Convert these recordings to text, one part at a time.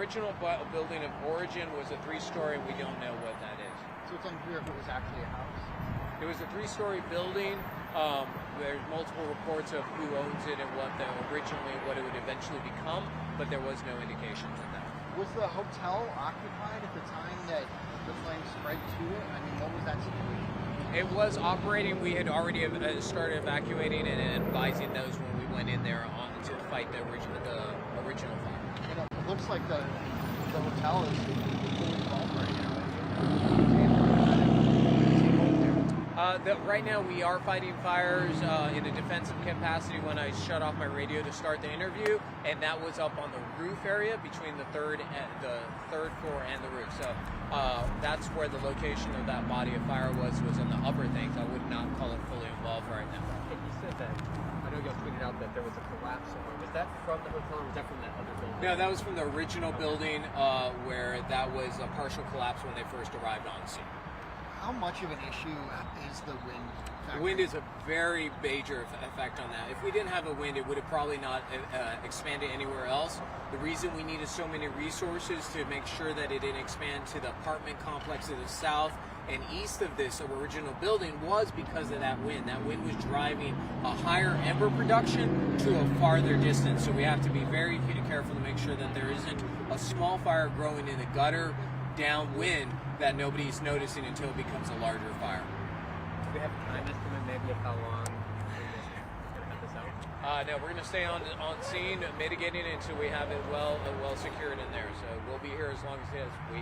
original building of origin was a 3-story. We don't know what that is. So it's unclear if it was actually a house. It was a 3-story building. There's multiple reports of who owns it and what it would eventually become, but there was no indication of that. Was the hotel occupied at the time that the flames spread to it? I mean, what was that situation? It was operating. We had already started evacuating and advising those when we went in there to fight the original fire. And it looks like the hotel is fully involved right now. Right now we are fighting fires in a defensive capacity when I shut off my radio to start the interview, and that was up on the roof area between the third floor and the roof. So that's where the location of that body of fire was on the upper things. I would not call it fully involved right now. And you said that, I know y'all tweeted out that there was a collapse somewhere. Was that from the hotel or was that from that other building? No, that was from the original building where that was a partial collapse when they first arrived on scene. How much of an issue is the wind factor? The wind is a very major effect on that. If we didn't have a wind, it would have probably not expanded anywhere else. The reason we needed so many resources to make sure that it didn't expand to the apartment complex to the south and east of this original building was because of that wind. That wind was driving a higher ember production to a farther distance. So we have to be very careful to make sure that there isn't a small fire growing in the gutter downwind that nobody's noticing until it becomes a larger fire. Do we have a time estimate maybe of how long we're going to have this out? No, we're going to stay on scene, mitigating it until we have it well secured in there. So we'll be here as long as we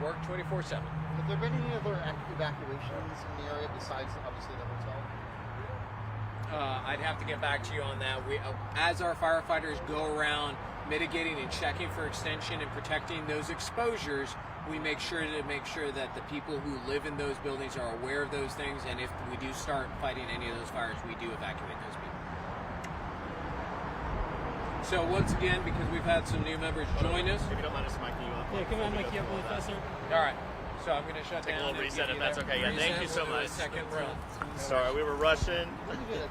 work 24/7. Have there been any other evacuations in the area besides obviously the hotel? I'd have to get back to you on that. We, as our firefighters go around mitigating and checking for extension and protecting those exposures, we make sure that the people who live in those buildings are aware of those things, and if we do start fighting any of those fires, we do evacuate those people. So once again, because we've had some new members join us. If you don't mind us miking you up. Yeah, come on, mic you up really fast, sir. All right. So I'm going to shut Take down. a little reset if that's okay. Yeah, thank you so We'll do a much. second round. Sorry, we were rushing.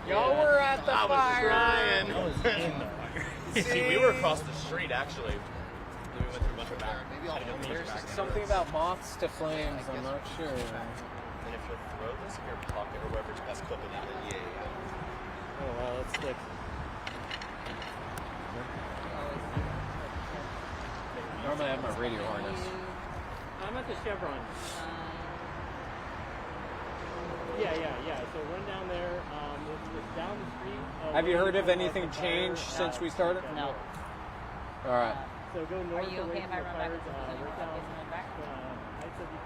Y'all were at the I was fire. trying. I was in the fire. See, we were across the street actually. We went through a bunch of back. Maybe I'll There's something about moths to flames. I'm not sure. And if you'll throw this in your pocket or wherever it's best cooking it, then yeah. Oh wow, that's thick. Normally I have my radio harness. I'm at the Chevron. Yeah. So run down there. It's down the street. Have you heard of anything changed since we started? No. All right. So go north. Are you okay if I run back?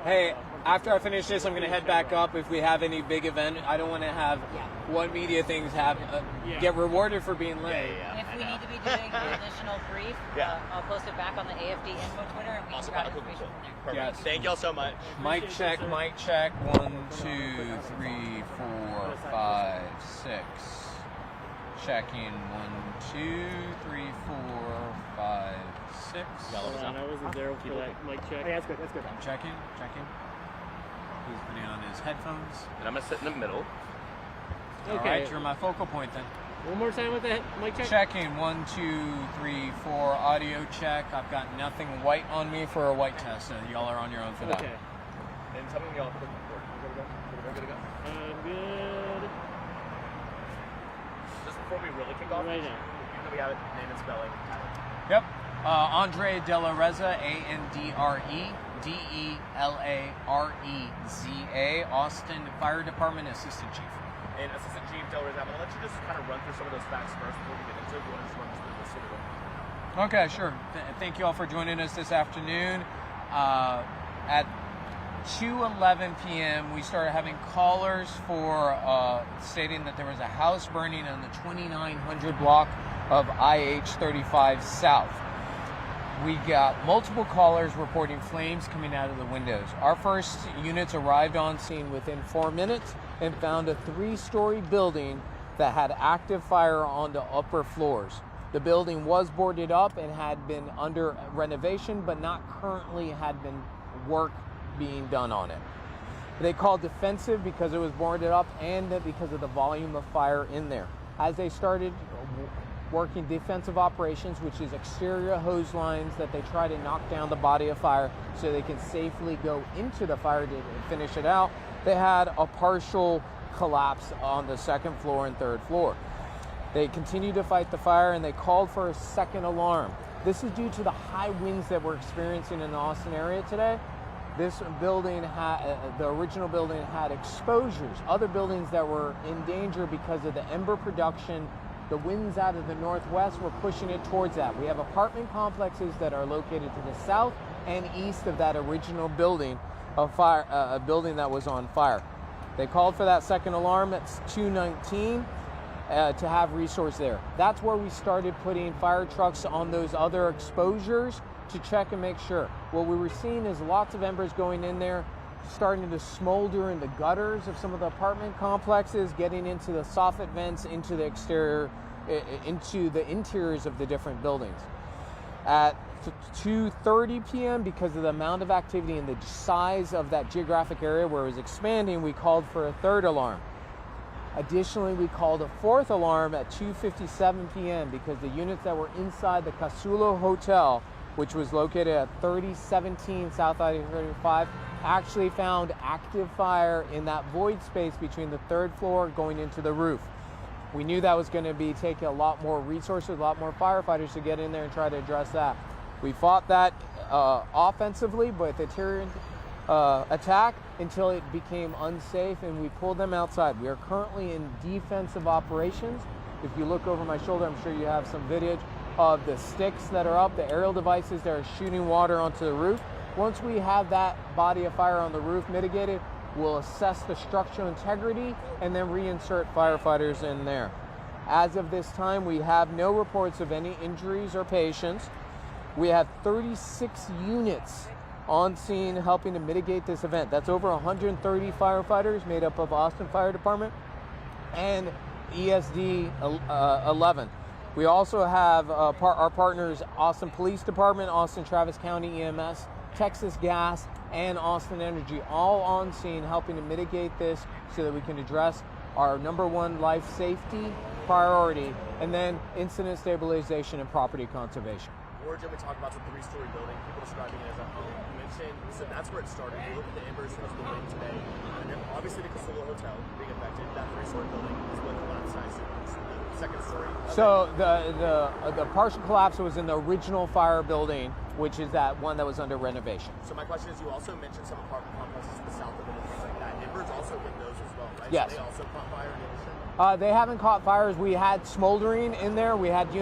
Hey, after I finish this, I'm going to head back up. If we have any big event, I don't want to have one media things get rewarded for being late. If we need to be doing an additional brief, I'll post it back on the AFD info Twitter, and we can grab information from there. Perfect. Yes. Thank y'all so much. Mic check. 1, 2, 3, 4, 5, 6. Checking 1, 2, 3, 4, 5, 6. Hold on, I wasn't there for that mic check. Hey, that's good. That's good. I'm checking. He's putting on his headphones. And I'm gonna sit in the middle. Okay. All right, you're my focal point then. One more time with the mic check. Checking 1, 2, 3, 4. Audio check. I've got nothing white on me for a white test, so y'all are on your own for that. Okay. And tell me when y'all put the board. Good to go. Good. Just before we really kick off, Right now. even though we have it name and spelling. Yep. Andre De La Reza, ANDRE DELAREZA, Austin Fire Department Assistant Chief. And Assistant Chief Del Reza, I'm going to let you just kind of run through some of those facts first before we get into it. We'll just run through this sort of. Okay, sure. Thank you all for joining us this afternoon. At 2:11 p.m., we started having callers for stating that there was a house burning on the 2900 block of IH-35 South. We got multiple callers reporting flames coming out of the windows. Our first units arrived on scene within 4 minutes and found a 3-story building that had active fire on the upper floors. The building was boarded up and had been under renovation, but not currently had been work being done on it. They called defensive because it was boarded up and because of the volume of fire in there. As they started working defensive operations, which is exterior hose lines that they try to knock down the body of fire so they can safely go into the fire to finish it out. They had a partial collapse on the second floor and third floor. They continued to fight the fire and they called for a second alarm. This is due to the high winds that we're experiencing in the Austin area today. This building the original building had exposures, other buildings that were in danger because of the ember production. The winds out of the northwest were pushing it towards that. We have apartment complexes that are located to the south and east of that original building, a building that was on fire. They called for that second alarm at 2:19 to have resource there. That's where we started putting fire trucks on those other exposures to check and make sure. What we were seeing is lots of embers going in there, starting to smolder in the gutters of some of the apartment complexes, getting into the soffit vents, into the exterior, into the interiors of the different buildings. At 2:30 p.m., because of the amount of activity and the size of that geographic area where it was expanding, we called for a third alarm. Additionally, we called a fourth alarm at 2:57 p.m. because the units that were inside the Casulo Hotel, which was located at 3017 South I-35, actually found active fire in that void space between the third floor going into the roof. We knew that was going to be taking a lot more resources, a lot more firefighters to get in there and try to address that. We fought that offensively with a terror attack until it became unsafe and we pulled them outside. We are currently in defensive operations. If you look over my shoulder, I'm sure you have some video of the sticks that are up, the aerial devices that are shooting water onto the roof. Once we have that body of fire on the roof mitigated, we'll assess the structural integrity and then reinsert firefighters in there. As of this time, we have no reports of any injuries or patients. We have 36 units on scene helping to mitigate this event. That's over 130 firefighters made up of Austin Fire Department and ESD 11. We also have our partners, Austin Police Department, Austin Travis County EMS, Texas Gas, and Austin Energy, all on scene helping to mitigate this so that we can address our number one life safety priority, and then incident stabilization and property conservation. Origin, we talked about the three-story building, people describing it as a home. You mentioned, so that's where it started. You look at the embers of the wind today, and then obviously the Casulo Hotel being affected. That three-story building is what collapsed, I assume. The second story. So the partial collapse was in the original fire building, which is that one that was under renovation. So my question is, you also mentioned some apartment complexes to the south of it and things like that. Embers also hit those as well, right? Yes. So they also caught fire in addition? They haven't caught fires. We had smoldering in there. We had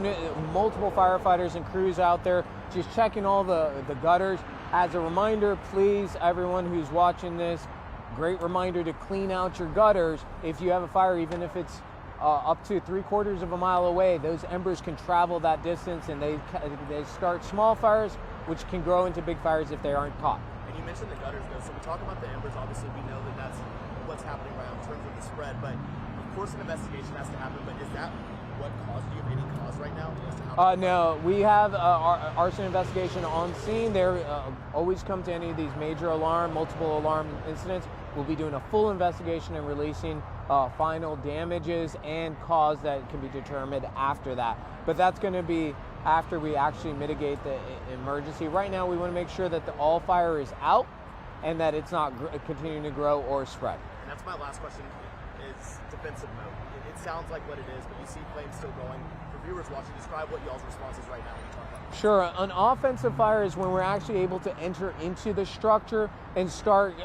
multiple firefighters and crews out there just checking all the gutters. As a reminder, please, everyone who's watching this, great reminder to clean out your gutters. If you have a fire, even if it's up to 3/4 of a mile away, those embers can travel that distance and they start small fires, which can grow into big fires if they aren't caught. And you mentioned the gutters, though. So we talk about the embers. Obviously, we know that that's what's happening right now in terms of the spread. But of course, an investigation has to happen. But is that what caused you? Any cause right now as to how? No, we have our arson investigation on scene. They're always come to any of these major multiple alarm incidents. We'll be doing a full investigation and releasing final damages and cause that can be determined after that. But that's going to be after we actually mitigate the emergency. Right now, we want to make sure that all fire is out and that it's not continuing to grow or spread. And that's my last question, is defensive mode. It sounds like what it is, but you see flames still going. For viewers watching, describe what y'all's response is right now when you talk about it. Sure. An offensive fire is when we're actually able to enter into the structure and start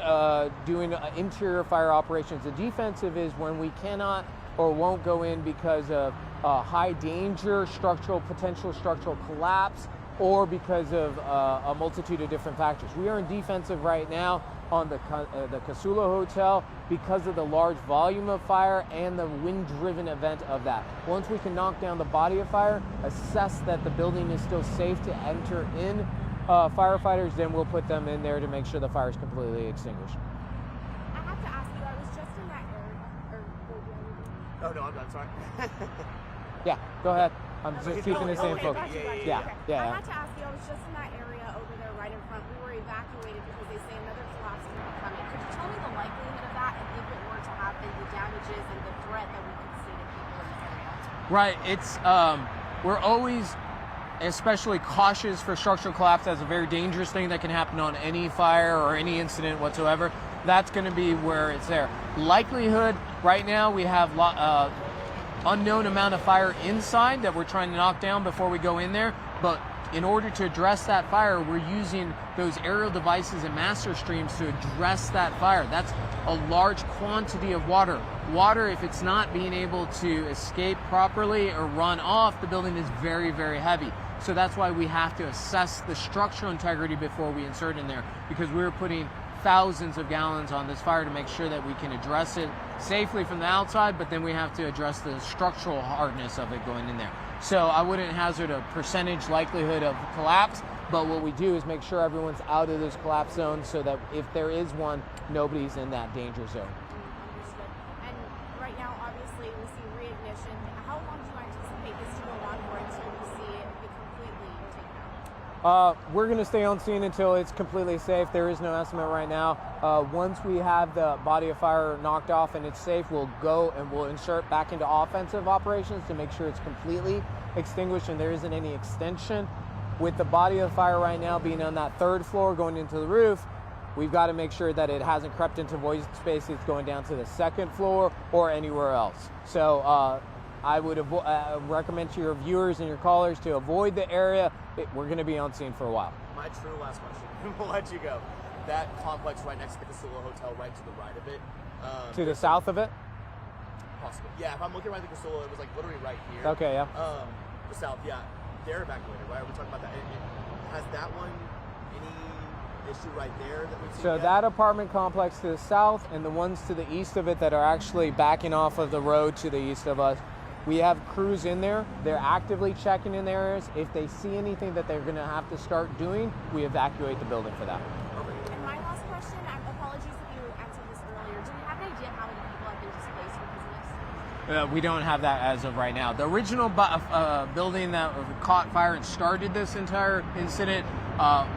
doing interior fire operations. The defensive is when we cannot or won't go in because of high danger, potential structural collapse, or because of a multitude of different factors. We are in defensive right now on the Casulo Hotel because of the large volume of fire and the wind-driven event of that. Once we can knock down the body of fire, assess that the building is still safe to enter in firefighters, then we'll put them in there to make sure the fire is completely extinguished. I have to ask you, I was just in that area. Oh, no, I'm sorry. Yeah, go ahead. I'm just keeping the same focus. Yeah. Yeah. I had to ask you, I was just in that area over there right in front. We were evacuated because they say another collapse is coming. Could you tell me the likelihood of that, and if it were to happen, the damages and the threat that we could see to people in this area? Right. It's we're always especially cautious for structural collapse. That's a very dangerous thing that can happen on any fire or any incident whatsoever. That's going to be where it's there. Likelihood, right now we have unknown amount of fire inside that we're trying to knock down before we go in there, but in order to address that fire, we're using those aerial devices and master streams to address that fire. That's a large quantity of water. Water, if it's not being able to escape properly or run off, the building is very, very heavy. So that's why we have to assess the structural integrity before we insert in there, because we're putting thousands of gallons on this fire to make sure that we can address it safely from the outside, but then we have to address the structural hardness of it going in there. So I wouldn't hazard a percentage likelihood of collapse, but what we do is make sure everyone's out of those collapse zones so that if there is one, nobody's in that danger zone. Understood. And right now, obviously, we see reignition. How long do you anticipate this to go on for until we see it be completely taken out? We're going to stay on scene until it's completely safe. There is no estimate right now. Once we have the body of fire knocked off and it's safe, we'll go and we'll insert back into offensive operations to make sure it's completely extinguished and there isn't any extension. With the body of fire right now being on that third floor going into the roof, we've got to make sure that it hasn't crept into void space. It's going down to the second floor or anywhere else. So I would recommend to your viewers and your callers to avoid the area. We're going to be on scene for a while. My true last question. We'll let you go. That complex right next to the Casula Hotel, right to the right of it. To the south of it? Possibly. Yeah, if I'm looking right at the Casula, it was like literally right here. Okay, yeah. The south, yeah. They're evacuated, right? We're talking about that. Has that one any issue right there that we've seen So yet? that apartment complex to the south and the ones to the east of it that are actually backing off of the road to the east of us, we have crews in there. They're actively checking in the areas. If they see anything that they're going to have to start doing, we evacuate the building for that. And my last question, apologies if you answered this earlier. Do we have an idea how many people have been displaced because of this? We don't have that as of right now. The original building that caught fire and started this entire incident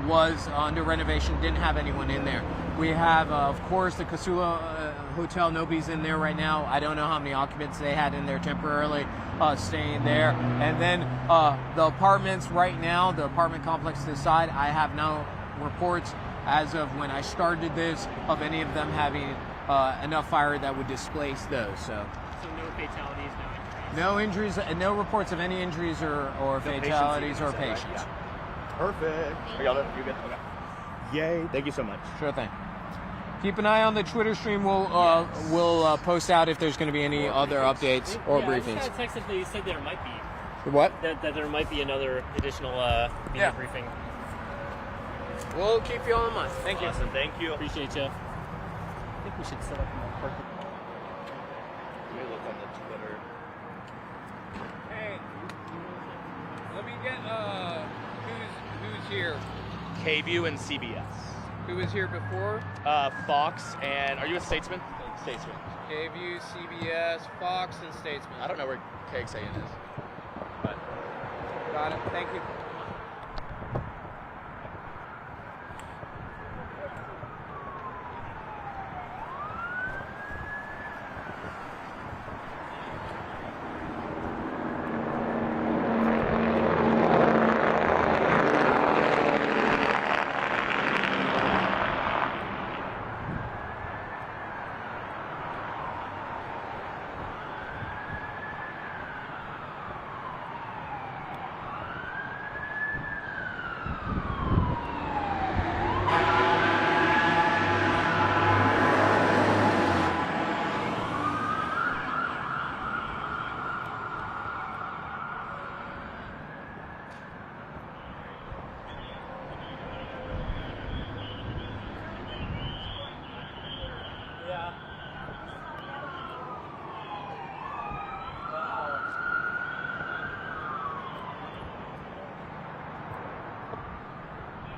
was under renovation, didn't have anyone in there. We have, of course, the Casula Hotel. Nobody's in there right now. I don't know how many occupants they had in there temporarily staying there. And then the apartments right now, the apartment complex to the side, I have no reports as of when I started this of any of them having enough fire that would displace those. So no fatalities, no injuries, no reports of any injuries or fatalities or patients. Right? Yeah. Perfect. Are y'all done? You good? Okay. Yay. Thank you so much. Sure thing. Keep an eye on the Twitter stream. We'll post out if there's going to be any other updates or briefings. I just got a text that they said there might be. What? That there might be another additional briefing. We'll keep you all in mind. Thank you. Awesome. Thank you. Appreciate you. I think we should set up more parking. Let me look on the Twitter. Hey, let me get who's here. KView and CBS. Who was here before? Fox and are you a Statesman? Statesman. KView, CBS, Fox, and Statesman. I don't know where KXAN is. But Got it. Thank you.